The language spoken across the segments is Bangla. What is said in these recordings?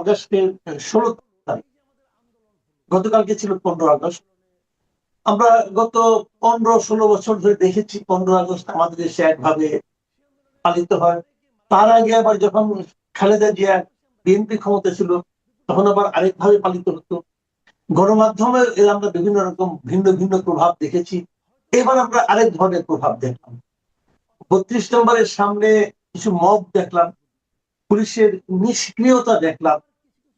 অগাস্টের 16 তারিখ, গতকালকে ছিল 15 আগস্ট। আমরা গত 15-16 বছর ধরে দেখেছি 15 আগস্ট আমাদের দেশে একভাবে পালিত হয়। তার আগে আবার যখন খালেদা জিয়া বিএনপি ক্ষমতা ছিল তখন আবার আরেকভাবে পালিত হতো। গণমাধ্যমের আমরা বিভিন্ন রকম ভিন্ন ভিন্ন প্রভাব দেখেছি। এবার আমরা আরেক ধরনের প্রভাব দেখলাম। 32 নম্বরের সামনে কিছু মব দেখলাম, পুলিশের নিষ্ক্রিয়তা দেখলাম,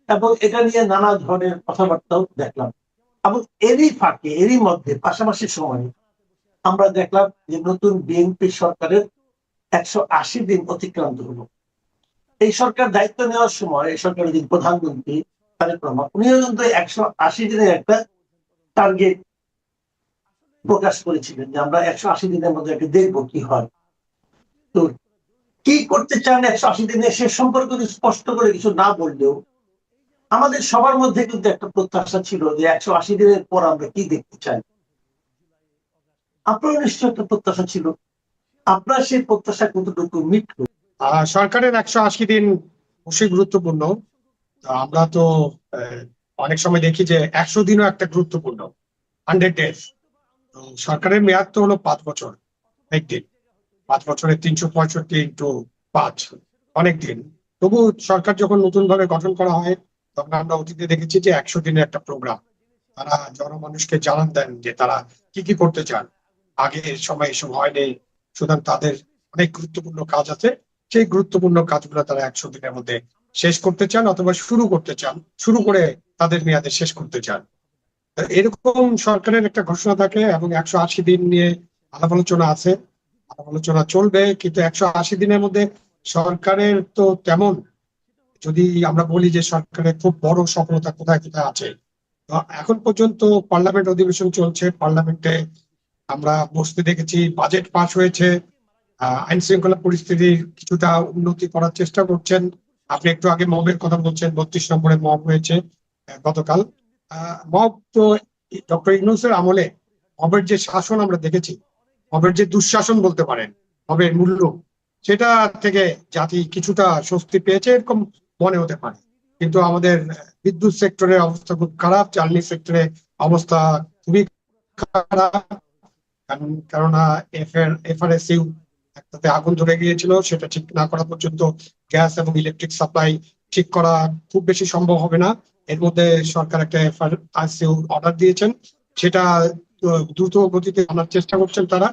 এবং এটা নিয়ে নানা ধরনের কথাবার্তাও দেখলাম। এবং এরই ফাঁকে এরই মধ্যে পাশাপাশি সময়ে আমরা দেখলাম যে নতুন বিএনপি সরকারের 180 দিন অতিক্রান্ত হলো। এই সরকার দায়িত্ব নেওয়ার সময় এই সরকারের যিনি প্রধানমন্ত্রী তারেক রহমান, উনিও কিন্তু 180 দিনের একটা টার্গেট প্রকাশ করেছিলেন যে আমরা 180 দিনের মধ্যে একটা দেখবো কি হয়। তো কি করতে চান 180 দিনে সে সম্পর্কে স্পষ্ট করে কিছু না বললেও আমাদের সবার মধ্যে কিন্তু একটা প্রত্যাশা ছিল যে 180 দিনের পর আমরা কি দেখতে চাই। আপনার নিশ্চয় একটা প্রত্যাশা ছিল, আপনার সেই প্রত্যাশা কতটুকু মিটল? সরকারের 180 দিন অবশ্যই গুরুত্বপূর্ণ। আমরা তো অনেক সময় দেখি যে 100 দিনও একটা গুরুত্বপূর্ণ, 100 ডেজ। সরকারের মেয়াদ তো হলো 5 বছর, একদিন 5 বছরে 365 × 5, অনেক দিন। তবু সরকার যখন নতুন ভাবে গঠন করা হয় তখন আমরা অতীতে দেখেছি যে 100 দিনের একটা প্রোগ্রাম তারা জনমানুষকে জানান দেন যে তারা কি কি করতে চান। আগের সময় এসব হয়নি, সুতরাং তাদের অনেক গুরুত্বপূর্ণ কাজ আছে, সেই গুরুত্বপূর্ণ কাজগুলো তারা 100 দিনের মধ্যে শেষ করতে চান অথবা শুরু করতে চান, শুরু করে তাদের মেয়াদে শেষ করতে চান। এরকম সরকারের একটা ঘোষণা থাকে এবং 180 দিন নিয়ে আলাপ আলোচনা আছে, আলাপ আলোচনা চলবে। কিন্তু 180 দিনের মধ্যে সরকারের তো তেমন, যদি আমরা বলি যে সরকারের খুব বড় সফলতা কোথায় কোথায় আছে, এখন পর্যন্ত পার্লামেন্ট অধিবেশন চলছে, পার্লামেন্টে আমরা বসতে দেখেছি, বাজেট পাস হয়েছে, আইন শৃঙ্খলা পরিস্থিতির কিছুটা উন্নতি করার চেষ্টা করছেন। আপনি একটু আগে মবের কথা বলছেন, 32 নম্বরে মব হয়েছে গতকাল। মব তো ডক্টর ইউনূসের আমলে মবের যে শাসন আমরা দেখেছি, মবের যে দুঃশাসন বলতে পারেন, মবের মূল্য, সেটা থেকে জাতি কিছুটা স্বস্তি পেয়েছে এরকম মনে হতে পারে। কিন্তু আমাদের বিদ্যুৎ সেক্টরের অবস্থা খুব খারাপ, জ্বালানি সেক্টরের অবস্থা খুবই খারাপ। কেননা এফআরএসইউ একটাতে আগুন ধরে গিয়েছিল, সেটা ঠিক না করা পর্যন্ত গ্যাস এবং ইলেকট্রিক সাপ্লাই ঠিক করা খুব বেশি সম্ভব হবে না। এর মধ্যে সরকার একটা এফআরএসইউ অর্ডার দিয়েছেন, সেটা দ্রুত গতিতে আনার চেষ্টা করছেন তারা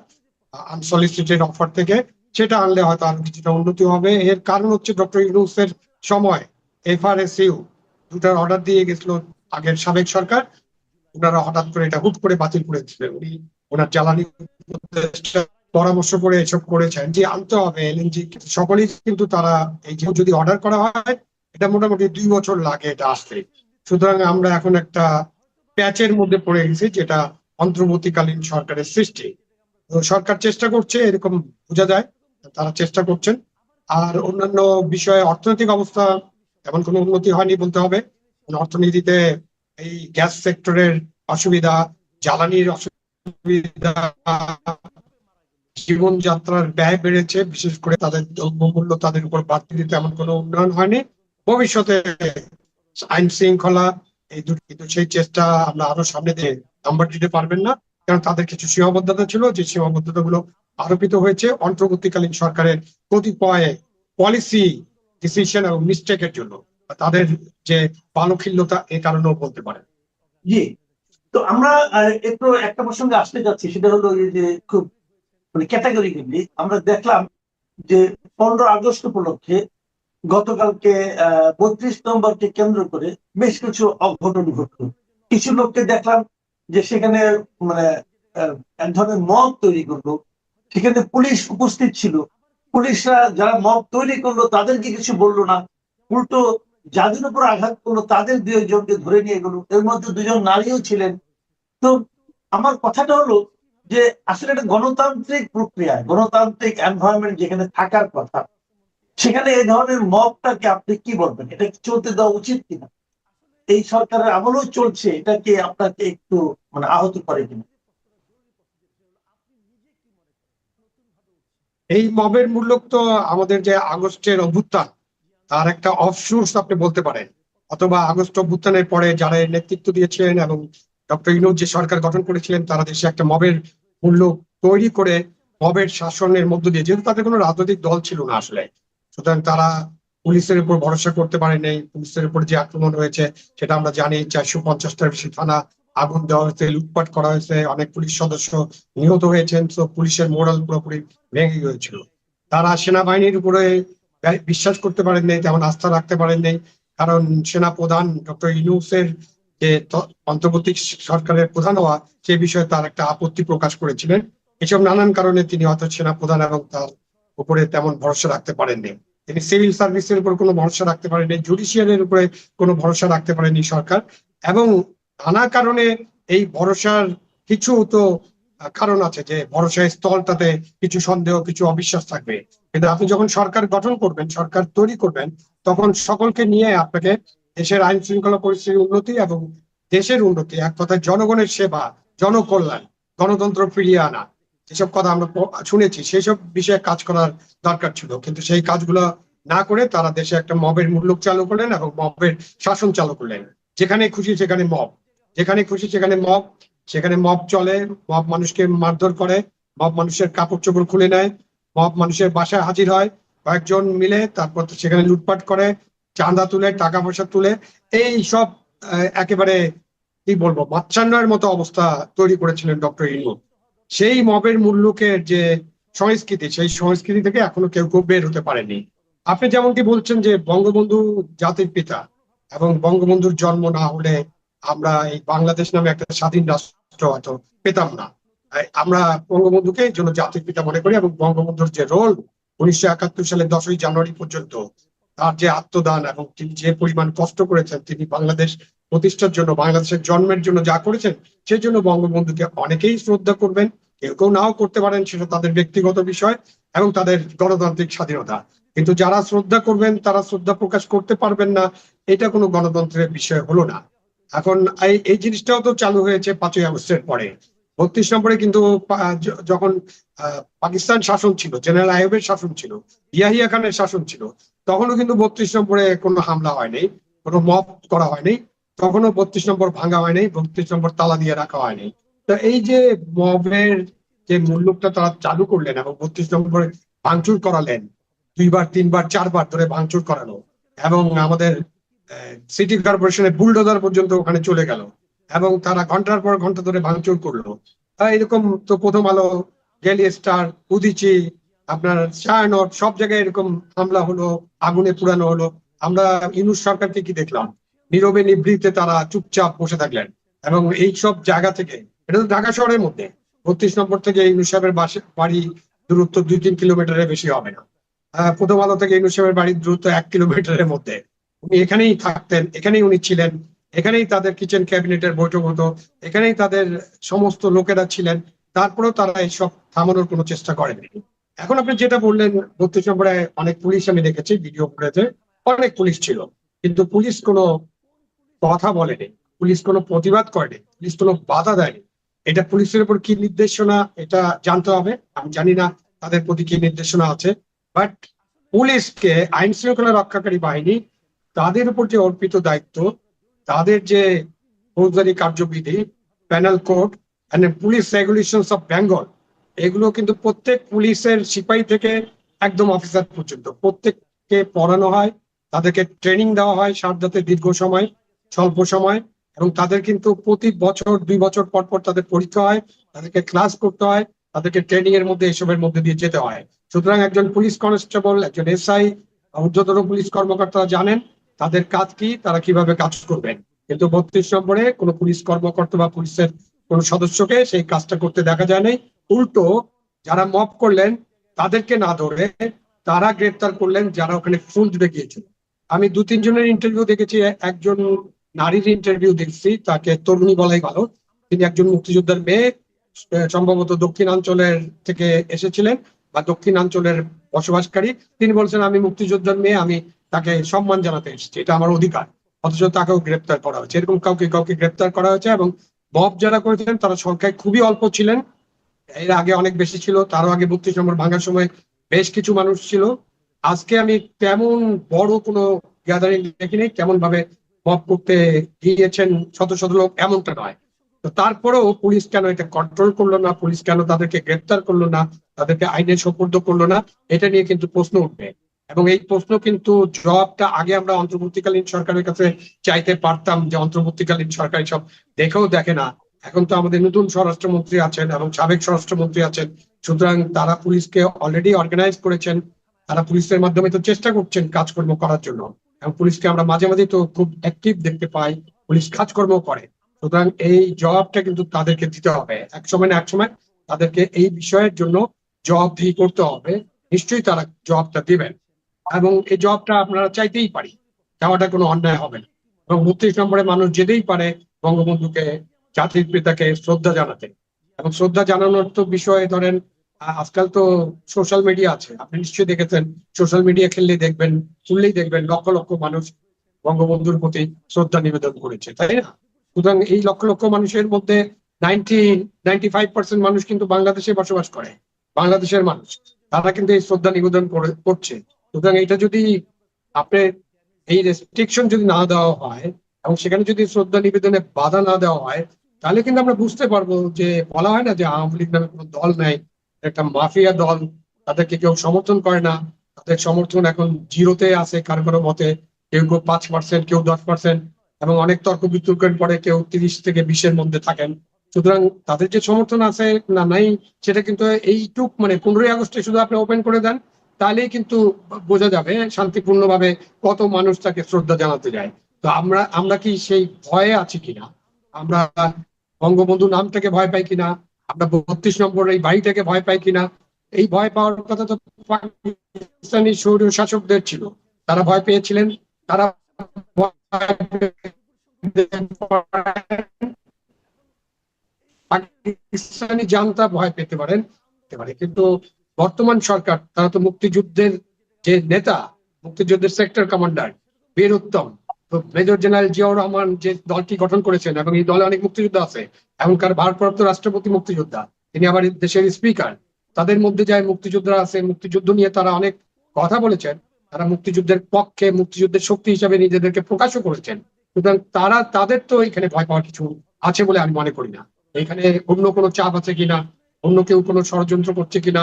আনসলিসিটেড অফার থেকে। সেটা আনলে হয়তো আরো কিছুটা উন্নতি হবে। এর কারণ হচ্ছে ডক্টর ইউনূসের সময় এফআরএসইউ দুটার অর্ডার দিয়ে গেছিল আগের সাবেক সরকার, ওনারা হঠাৎ করে এটা হুট করে বাতিল করে দিলেন। উনি ওনার জ্বালানি পরামর্শ করে এসব করেছেন যে আনতে হবে এলএনজি, সকলেই কিন্তু তারা এই যে যদি অর্ডার করা হয় এটা মোটামুটি 2 বছর লাগে এটা আসতে। সুতরাং আমরা এখন একটা প্যাচের মধ্যে পড়ে গেছি, যেটা অন্তর্বর্তীকালীন সরকারের সৃষ্টি। তো সরকার চেষ্টা করছে, এরকম বোঝা যায় তারা চেষ্টা করছেন। আর অন্যান্য বিষয়ে অর্থনৈতিক অবস্থা এমন কোনো উন্নতি হয়নি বলতে হবে। অর্থনীতিতে এই গ্যাস সেক্টরের অসুবিধা, জ্বালানির অসুবিধা, জীবনযাত্রার ব্যয় বেড়েছে, বিশেষ করে তাদের দ্রব্যমূল্য তাদের উপর বাড়তি দিতে এমন কোনো উন্নয়ন হয়নি। ভবিষ্যতে আইন শৃঙ্খলা এই দুটো, কিন্তু সেই চেষ্টা আমরা আরো সামনে দিয়ে নাম্বার দিতে পারবেন না, কারণ তাদের কিছু সীমাবদ্ধতা ছিল, যে সীমাবদ্ধতা গুলো আরোপিত হয়েছে অন্তর্বর্তীকালীন সরকারের কতিপয় পলিসি ডিসিশন এবং মিস্টেকের জন্য, তাদের যে বালখিল্যতা এ কারণেও বলতে পারেন। জি, তো আমরা একটু একটা প্রসঙ্গে আসতে যাচ্ছি, সেটা হলো যে খুব মানে ক্যাটাগরিক্যালি আমরা দেখলাম যে 15 আগস্ট উপলক্ষে গতকালকে 32 নম্বরকে কেন্দ্র করে বেশ কিছু অঘটন ঘটলো। কিছু লোককে দেখলাম যে সেখানে মানে এক ধরনের মব তৈরি করলো, সেখানে পুলিশ উপস্থিত ছিল। পুলিশরা যারা মব তৈরি করলো তাদেরকে কিছু বললো না, উল্টো যাদের উপর আঘাত করলো তাদের 2 জনকে ধরে নিয়ে গেল, এর মধ্যে 2জন নারীও ছিলেন। তো আমার কথাটা হলো যে আসলে একটা গণতান্ত্রিক প্রক্রিয়া, গণতান্ত্রিক এনভায়রনমেন্ট যেখানে থাকার কথা, সেখানে এই ধরনের মবটাকে আপনি কি বলবেন? এটা কি চলতে দেওয়া উচিত কিনা? এই সরকারের আমলেও চলছে, এটা কি আপনাকে একটু মানে আহত করে কিনা? এই মবের মূল্য তো আমাদের যে আগস্টের অভ্যুত্থান তার একটা অফসোর্স আপনি বলতে পারেন। অথবা আগস্ট অভ্যুত্থানের পরে যারা এর নেতৃত্ব দিয়েছিলেন এবং ডক্টর ইউনূস যে সরকার গঠন করেছিলেন, তারা দেশে একটা মবের মূল্য তৈরি করে মবের শাসনের মধ্য দিয়ে, যেহেতু তাদের কোনো রাজনৈতিক দল ছিল না আসলে, সুতরাং তারা পুলিশের উপর ভরসা করতে পারে নাই। পুলিশের উপর যে আক্রমণ হয়েছে সেটা আমরা জানি, 450টার বেশি থানা আগুন দেওয়া হয়েছে, লুটপাট করা হয়েছে, অনেক পুলিশ সদস্য নিহত হয়েছেন। তো পুলিশের মোরাল পুরোপুরি ভেঙে গিয়েছিল। তারা সেনাবাহিনীর উপরে বিশ্বাস করতে পারেন নাই, তেমন আস্থা রাখতে পারেন নাই, কারণ সেনা প্রধান ডক্টর ইউনূসের যে অন্তর্বর্তী সরকারের প্রধান হওয়া, সে বিষয়ে তার একটা আপত্তি প্রকাশ করেছিলেন। এসব নানান কারণে তিনি হয়তো সেনা প্রধান এবং তার উপরে তেমন ভরসা রাখতে পারেননি। তিনি সিভিল সার্ভিসের উপর কোনো ভরসা রাখতে পারেননি, জুডিশিয়ারির উপরে কোনো ভরসা রাখতে পারেনি সরকার। এবং নানা কারণে এই ভরসার কিছু তো কারণ আছে, যে ভরসার স্থলটাতে কিছু সন্দেহ, কিছু অবিশ্বাস থাকবে। কিন্তু আপনি যখন সরকার গঠন করবেন, সরকার তৈরি করবেন, তখন সকলকে নিয়ে আপনাকে দেশের আইন শৃঙ্খলা পরিস্থিতির উন্নতি এবং দেশের উন্নতি, এক কথায় জনগণের সেবা, জনকল্যাণ, গণতন্ত্র ফিরিয়ে আনা, যেসব কথা আমরা শুনেছি, সেই সব বিষয়ে কাজ করার দরকার ছিল। কিন্তু সেই কাজগুলো না করে তারা দেশে একটা মবের মূল্য চালু করলেন এবং মবের শাসন চালু করলেন। যেখানে খুশি সেখানে মব, যেখানে খুশি সেখানে মব, সেখানে মব চলে, মব মানুষকে মারধর করে, মব মানুষের কাপড় চোপড় খুলে নেয়, মব মানুষের বাসায় হাজির হয় কয়েকজন মিলে, তারপর সেখানে লুটপাট করে, চাঁদা তুলে, টাকা পয়সা তুলে, এই সব একেবারে কি বলবো, মাচ্ছান্যার মতো অবস্থা তৈরি করেছিলেন ডক্টর ইনু। সেই মবের মুল্লুকের যে সংস্কৃতি, সেই সংস্কৃতি থেকে এখনো কেউ কেউ বের হতে পারেনি। আপনি যেমনটি বলছেন যে বঙ্গবন্ধু জাতির পিতা, এবং বঙ্গবন্ধুর জন্ম না হলে আমরা এই বাংলাদেশ নামে একটা স্বাধীন রাষ্ট্র হয়তো পেতাম না। আমরা বঙ্গবন্ধুকে এই জন্য জাতির পিতা মনে করি, এবং বঙ্গবন্ধুর যে রোল 1971 সালে 10ই জানুয়ারি পর্যন্ত, তার যে আত্মদান এবং তিনি যে পরিমাণ কষ্ট করেছেন, তিনি বাংলাদেশ প্রতিষ্ঠার জন্য, বাংলাদেশের জন্মের জন্য যা করেছেন, সেই জন্য বঙ্গবন্ধুকে অনেকেই শ্রদ্ধা করবেন, কেউ কেউ নাও করতে পারেন, সেটা তাদের ব্যক্তিগত বিষয় এবং তাদের গণতান্ত্রিক স্বাধীনতা। কিন্তু যারা শ্রদ্ধা করবেন তারা শ্রদ্ধা প্রকাশ করতে পারবেন না, এটা কোনো গণতন্ত্রের বিষয় হলো না। এখন এই জিনিসটাও তো চালু হয়েছে 5ই আগস্টের পরে। 32 নম্বরে কিন্তু যখন পাকিস্তান শাসন ছিল, জেনারেল আইয়ুবের শাসন ছিল, ইয়াহিয়া খানের শাসন ছিল, তখনও কিন্তু 32 নম্বরে কোনো হামলা হয়নি, কোনো মব করা হয়নি, তখনও 32 নম্বর ভাঙা হয়নি, 32 নম্বর তালা দিয়ে রাখা হয়নি। তো এই যে মবের যে মূল্যটা তারা চালু করলেন এবং 32 নম্বরে ভাঙচুর করালেন, 2বার 3বার 4বার ধরে ভাঙচুর করানো, এবং আমাদের সিটি কর্পোরেশনের বুলডোজার পর্যন্ত ওখানে চলে গেল, এবং তারা ঘন্টার পর ঘন্টা ধরে ভাঙচুর করলো। এরকম তো প্রথম আলো, ডেইলি স্টার, উদীচি, আপনার ছায়ানট, সব জায়গায় এরকম হামলা হলো, আগুনে পুরানো হলো। আমরা ইউনূস সরকারকে কি দেখলাম? নীরবে নিভৃতে তারা চুপচাপ বসে থাকলেন। এবং এই সব জায়গা থেকে, এটা তো ঢাকা শহরের মধ্যে, 32 নম্বর থেকে ইউনূস সাহেবের বাড়ি দূরত্ব 2-3 কিলোমিটারের বেশি হবে না। প্রথম আলো থেকে ইউনূস সাহেবের বাড়ির দূরত্ব 1 কিলোমিটারের মধ্যে। উনি এখানেই থাকতেন, এখানেই উনি ছিলেন, এখানেই তাদের কিচেন ক্যাবিনেটের বৈঠক হতো, এখানেই তাদের সমস্ত লোকেরা ছিলেন। তারপরেও তারা এইসব থামানোর কোনো চেষ্টা করেনি। এখন আপনি যেটা বললেন, 32 নম্বরে অনেক পুলিশ আমি দেখেছি, ভিডিও ফুটেজে অনেক পুলিশ ছিল, কিন্তু পুলিশ কোনো কথা বলেনি, পুলিশ কোনো প্রতিবাদ করেনি, পুলিশ কোনো বাধা দেয়নি। এটা পুলিশের উপর কি নির্দেশনা, এটা জানতে হবে। আমি জানি না তাদের প্রতি কি নির্দেশনা আছে, বাট পুলিশকে, আইন শৃঙ্খলা রক্ষাকারী বাহিনী, তাদের উপর যে অর্পিত দায়িত্ব, তাদের যে ফৌজদারি কার্যবিধি, penal code and police regulations of Bengal, এগুলো কিন্তু প্রত্যেক পুলিশের সিপাহী থেকে একদম অফিসার পর্যন্ত প্রত্যেককে পড়ানো হয়, তাদেরকে ট্রেনিং দেওয়া হয় সারদাতে দীর্ঘ সময়, স্বল্প সময়, এবং তাদের কিন্তু প্রতি বছর 2 বছর পর পর তাদের পরীক্ষা হয়, তাদেরকে ক্লাস করতে হয়, তাদেরকে ট্রেনিং এর মধ্যে এসবের মধ্যে দিয়ে যেতে হয়। সুতরাং একজন পুলিশ কনস্টেবল, একজন এসআই, ঊর্ধ্বতন পুলিশ কর্মকর্তারা জানেন তাদের কাজ কি, তারা কিভাবে কাজ করবেন। কিন্তু 32 নম্বরে কোনো পুলিশ কর্মকর্তা বা পুলিশের কোন সদস্যকে সেই কাজটা করতে দেখা যায় নাই। উল্টো যারা মব করলেন তাদেরকে না ধরে তারা গ্রেপ্তার করলেন যারা ওখানে ফুল দিতে গিয়েছিল। আমি 2-3 জনের ইন্টারভিউ দেখেছি, একজন নারীর ইন্টারভিউ দেখছি, তাকে তরুণী বলাই ভালো। তিনি একজন মুক্তিযোদ্ধার মেয়ে, সম্ভবত দক্ষিণাঞ্চলের থেকে এসেছিলেন বা দক্ষিণাঞ্চলের বসবাসকারী। তিনি বলছেন, আমি মুক্তিযোদ্ধার মেয়ে, আমি তাকে সম্মান জানাতে এসেছি, এটা আমার অধিকার। অথচ তাকেও গ্রেপ্তার করা হয়েছে। এরকম কাউকে কাউকে গ্রেপ্তার করা হয়েছে, এবং মব যারা করেছিলেন তারা সংখ্যায় খুবই অল্প ছিলেন। এর আগে অনেক বেশি ছিল, তারও আগে 32 নম্বর ভাঙার সময় বেশ কিছু মানুষ ছিল। আজকে আমি তেমন বড় কোনো গ্যাদারিং দেখিনি, কেমন ভাবে মব করতে গিয়েছেন শত শত লোক, এমনটা নয়। তো তারপরেও পুলিশ কেন এটা কন্ট্রোল করলো না, পুলিশ কেন তাদেরকে গ্রেপ্তার করলো না, তাদেরকে আইনের সোপর্দ করলো না, এটা নিয়ে কিন্তু প্রশ্ন উঠবে। এবং এই প্রশ্ন কিন্তু জবাবটা আগে আমরা অন্তর্বর্তীকালীন সরকারের কাছে চাইতে পারতাম, যে অন্তর্বর্তীকালীন সরকার সব দেখেও দেখে না। এখন তো আমাদের নতুন স্বরাষ্ট্রমন্ত্রী আছেন এবং সাবেক স্বরাষ্ট্রমন্ত্রী আছেন, সুতরাং তারা পুলিশকে অলরেডি অর্গানাইজ করেছেন, তারা পুলিশের মাধ্যমে তো চেষ্টা করছেন কাজকর্ম করার জন্য, এবং পুলিশকে আমরা মাঝে মাঝে তো খুব অ্যাক্টিভ দেখতে পাই, পুলিশ কাজকর্ম করে। সুতরাং এই জবাবটা কিন্তু তাদেরকে দিতে হবে, এক সময় না এক সময় তাদেরকে এই বিষয়ের জন্য জবাবদিহি করতে হবে। নিশ্চয়ই তারা জবাবটা দিবেন, এবং এই জবাবটা আপনারা চাইতেই পারি, চাওয়াটা কোনো অন্যায় হবে না। এবং 32 নম্বরে মানুষ যেতেই পারে বঙ্গবন্ধুকে, জাতির পিতাকে শ্রদ্ধা জানাতে। এবং শ্রদ্ধা জানানোর তো বিষয়ে ধরেন আজকাল তো সোশ্যাল মিডিয়া আছে, আপনি নিশ্চয়ই দেখেছেন, সোশ্যাল মিডিয়া খুললেই দেখবেন লক্ষ লক্ষ মানুষ বঙ্গবন্ধুর প্রতি শ্রদ্ধা নিবেদন করেছে, তাই না? সুতরাং এই লক্ষ লক্ষ মানুষের মধ্যে 95% মানুষ কিন্তু বাংলাদেশে বসবাস করে, বাংলাদেশের মানুষ, তারা কিন্তু এই শ্রদ্ধা নিবেদন করছে। সুতরাং এটা যদি আপনার এই রেস্ট্রিকশন যদি না দেওয়া হয় এবং সেখানে যদি শ্রদ্ধা নিবেদনে বাধা না দেওয়া হয়, তাহলে কিন্তু আমরা বুঝতে পারবো যে বলা হয় না যে আওয়ামী লীগ নামে কোনো দল নাই, একটা মাফিয়া দল, তাদেরকে কেউ সমর্থন করে না, তাদের সমর্থন এখন জিরোতে আছে কারো কারো মতে, কেউ কেউ 5%, কেউ 10%, এবং অনেক তর্ক বিতর্কের পরে কেউ 30 থেকে 20-এর মধ্যে থাকেন। সুতরাং তাদের যে সমর্থন আছে না নাই, সেটা কিন্তু এইটুক মানে 15ই আগস্টে শুধু আপনি ওপেন করে দেন, তাহলেই কিন্তু বোঝা যাবে শান্তিপূর্ণভাবে কত মানুষ তাকে শ্রদ্ধা জানাতে যায়। তো আমরা আমরা কি সেই ভয়ে আছি কিনা, আমরা বঙ্গবন্ধু নামটাকে ভয় পাই কিনা, আমরা 32 নম্বর এই বাড়িটাকে ভয় পাই কিনা? এই ভয় পাওয়ার কথা তো পাকিস্তানি সৌর শাসকদের ছিল, তারা ভয় পেয়েছিলেন, তারা ভয় পাকিস্তানি জান্তা ভয় পেতে পারেন, কিন্তু বর্তমান সরকার তারা তো মুক্তিযুদ্ধের যে নেতা, মুক্তিযুদ্ধের সেক্টর কমান্ডার বীর উত্তম, তো মেজর জেনারেল জিয়াউর রহমান যে দলটি গঠন করেছেন, এবং এই দলে অনেক মুক্তিযোদ্ধা আছে, এখনকার ভারপ্রাপ্ত রাষ্ট্রপতি মুক্তিযোদ্ধা, তিনি আবার দেশের স্পিকার, তাদের মধ্যে যায় মুক্তিযোদ্ধারা আছে, মুক্তিযুদ্ধ নিয়ে তারা অনেক কথা বলেছেন, তারা মুক্তিযুদ্ধের পক্ষে, মুক্তিযুদ্ধের শক্তি হিসাবে নিজেদেরকে প্রকাশও করেছেন। সুতরাং তাদের তো এখানে ভয় পাওয়ার কিছু আছে বলে আমি মনে করি না। এখানে অন্য কোনো চাপ আছে কিনা, অন্য কেউ কোনো ষড়যন্ত্র করছে কিনা,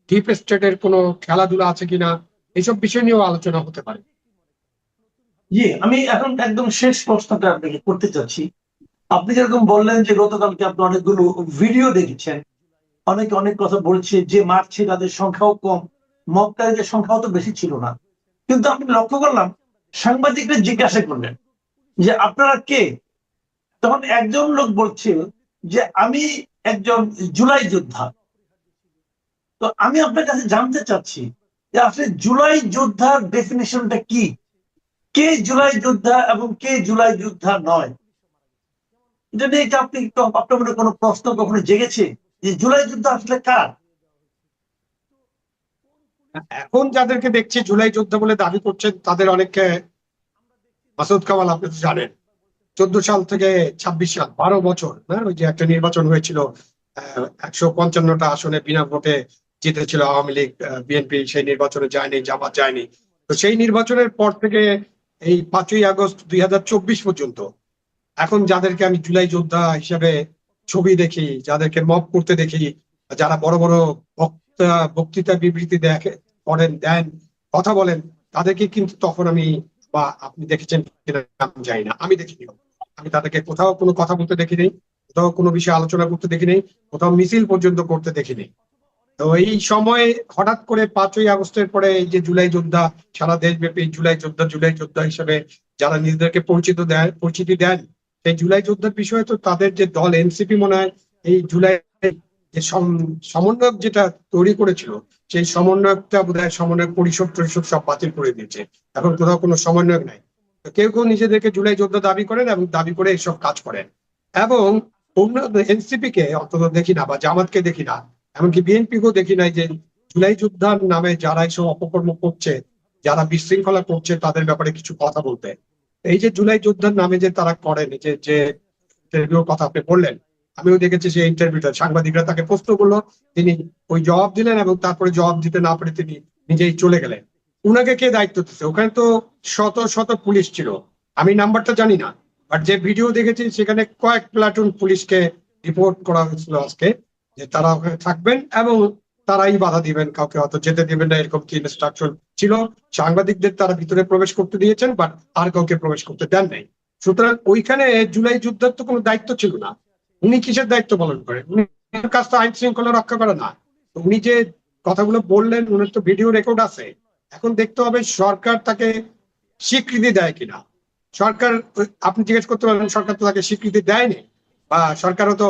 ডিপ স্টেটের কোনো খেলাধুলা আছে কিনা, এইসব বিষয় নিয়েও আলোচনা হতে পারে। জি, আমি এখন একদম শেষ প্রশ্নটা আপনাকে করতে চাচ্ছি। আপনি যেরকম বললেন যে গতকালকে আপনি অনেকগুলো ভিডিও দেখেছেন, অনেকে অনেক কথা বলছে, যে মারছে তাদের সংখ্যাও কম, মবকারীদের সংখ্যাও তো বেশি ছিল না। কিন্তু আমি লক্ষ্য করলাম সাংবাদিকরা জিজ্ঞাসা করলেন যে আপনারা কে, তখন একজন লোক বলছে যে আমি একজন জুলাই যোদ্ধা। তো আমি আপনার কাছে জানতে চাচ্ছি যে আসলে জুলাই যোদ্ধার ডেফিনেশনটা কি, কে জুলাই যোদ্ধা এবং কে জুলাই যোদ্ধা নয়? এটা নিয়ে কি আপনি আপনার মনে কোনো প্রশ্ন কখনো জেগেছে যে জুলাই যোদ্ধা আসলে কারা? এখন যাদেরকে দেখছি জুলাই যোদ্ধা বলে দাবি করছেন, তাদের অনেকে, মাসুদ কামাল আপনি তো জানেন, 14 সাল থেকে 26 সাল 12 বছর না, ওই যে একটা নির্বাচন হয়েছিল, 155টা আসনে বিনা ভোটে জিতেছিল আওয়ামী লীগ, বিএনপি সেই নির্বাচনে যায়নি, জামাত যায়নি। তো সেই নির্বাচনের পর থেকে এই 5ই আগস্ট 2024 পর্যন্ত এখন যাদেরকে আমি জুলাই যোদ্ধা হিসেবে ছবি দেখি, যাদেরকে মব করতে দেখি, যারা বড় বড় বক্তৃতা বিবৃতি দেন, কথা বলেন, তাদেরকে কিন্তু তখন আমি, বা আপনি দেখেছেন কিনা আমি জানি না, আমি দেখিনি, আমি তাদেরকে কোথাও কোনো কথা বলতে দেখিনি, কোথাও কোনো বিষয়ে আলোচনা করতে দেখিনি, কোথাও মিছিল পর্যন্ত করতে দেখিনি। তো এই সময় হঠাৎ করে 5ই আগস্টের পরে এই যে জুলাই যোদ্ধা, সারা দেশব্যাপী জুলাই যোদ্ধা হিসেবে যারা নিজেদেরকে পরিচিতি দেন, সেই জুলাই যোদ্ধার বিষয়ে তো তাদের যে দল এনসিপি মনে হয় এই জুলাই যে সমন্বয়ক যেটা তৈরি করেছিল, সেই সমন্বয়কটা বোধহয় সমন্বয়ক পরিষদ সব বাতিল করে দিয়েছে, এখন কোথাও কোনো সমন্বয়ক নাই। তো কেউ কেউ নিজেদেরকে জুলাই যোদ্ধা দাবি করেন এবং দাবি করে এইসব কাজ করেন। এবং এনসিপি কে অন্তত দেখি না, বা জামাতকে দেখি না, এমনকি বিএনপি কেও দেখি নাই যে জুলাই যোদ্ধার নামে যারা এইসব অপকর্ম করছে, যারা বিশৃঙ্খলা করছে, তাদের ব্যাপারে কিছু কথা বলতে। এই যে জুলাই যোদ্ধার নামে যে তারা করেন, যে যে ইন্টারভিউর কথা আপনি বললেন, আমিও দেখেছি সেই ইন্টারভিউটা, সাংবাদিকরা তাকে প্রশ্ন করলো, তিনি ওই জবাব দিলেন, এবং তারপরে জবাব দিতে না পারে তিনি নিজেই চলে গেলেন। উনাকে কে দায়িত্ব দিচ্ছে? ওখানে তো শত শত পুলিশ ছিল, আমি নাম্বারটা জানি না, বাট যে ভিডিও দেখেছি সেখানে কয়েক প্লাটুন পুলিশকে রিপোর্ট করা হয়েছিল আজকে যে তারা ওখানে থাকবেন এবং তারাই বাধা দিবেন, কাউকে হয়তো যেতে দিবেন না, এরকম কি ইনস্ট্রাকশন ছিল। সাংবাদিকদের তারা ভিতরে প্রবেশ করতে দিয়েছেন, বাট আর কাউকে প্রবেশ করতে দেন নাই। সুতরাং ওইখানে জুলাই যুদ্ধের তো কোনো দায়িত্ব ছিল না। উনি কিসের দায়িত্ব পালন করেন? উনার কাজ তো আইন শৃঙ্খলা রক্ষা করা না। তো উনি যে কথাগুলো বললেন, উনার তো ভিডিও রেকর্ড আছে। এখন দেখতে হবে সরকার তাকে স্বীকৃতি দেয় কিনা। সরকার, আপনি জিজ্ঞেস করতে পারেন সরকার তো তাকে স্বীকৃতি দেয়নি, বা সরকারও তো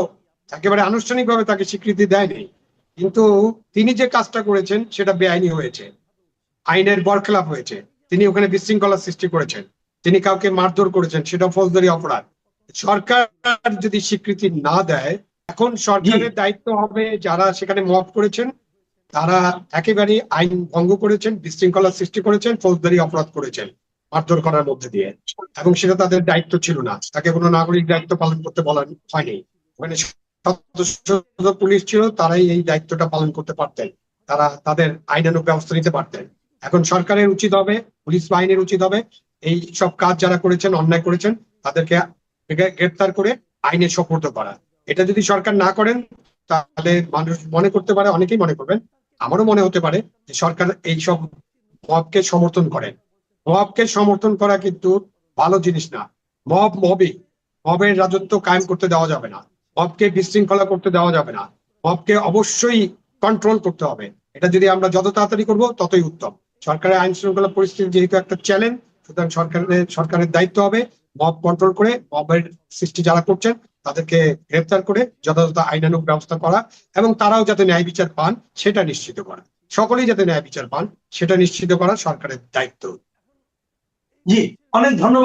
একেবারে আনুষ্ঠানিকভাবে তাকে স্বীকৃতি দেয়নি। কিন্তু তিনি যে কাজটা করেছেন সেটা বেআইনি হয়েছে, আইনের বরখেলাপ হয়েছে। তিনি ওখানে বিশৃঙ্খলা সৃষ্টি করেছেন, তিনি কাউকে মারধর করেছেন, সেটা ফৌজদারি অপরাধ। সরকার যদি স্বীকৃতি না দেয়, এখন সরকারের দায়িত্ব হবে যারা সেখানে মব করেছেন, তারা একেবারে আইন ভঙ্গ করেছেন, বিশৃঙ্খলা সৃষ্টি করেছেন, ফৌজদারি অপরাধ করেছেন মারধর করার মধ্যে দিয়ে, এবং সেটা তাদের দায়িত্ব ছিল না। তাকে কোনো নাগরিক দায়িত্ব পালন করতে বলা হয়নি। ওখানে সদস্য পুলিশ ছিল, তারাই এই দায়িত্বটা পালন করতে পারতেন, তারা তাদের আইনানুগ ব্যবস্থা নিতে পারতেন। এখন সরকারের উচিত হবে, পুলিশ বাহিনীর উচিত হবে এই সব কাজ যারা করেছেন, অন্যায় করেছেন, তাদেরকে গ্রেপ্তার করে আইনে সোপর্দ করা। এটা যদি সরকার না করেন, তাহলে মানুষ মনে করতে পারে, অনেকেই মনে করবেন, আমারও মনে হতে পারে যে সরকার এই সব মবকে সমর্থন করেন। মবকে সমর্থন করা কিন্তু ভালো জিনিস না। মবই, মবের রাজত্ব কায়েম করতে দেওয়া যাবে না, মবকে বিশৃঙ্খলা করতে দেওয়া যাবে না, মবকে অবশ্যই কন্ট্রোল করতে হবে। এটা যদি আমরা যত তাড়াতাড়ি করব ততই উত্তম। সরকারের আইন শৃঙ্খলা পরিস্থিতি যেহেতু একটা চ্যালেঞ্জ, সুতরাং সরকারের দায়িত্ব হবে মব কন্ট্রোল করে, মবের সৃষ্টি যারা করছেন তাদেরকে গ্রেপ্তার করে যথাযথ আইনানুগ ব্যবস্থা করা, এবং তারাও যাতে ন্যায় বিচার পান সেটা নিশ্চিত করা। সকলেই যাতে ন্যায় বিচার পান সেটা নিশ্চিত করা সরকারের দায়িত্ব। জি, অনেক ধন্যবাদ।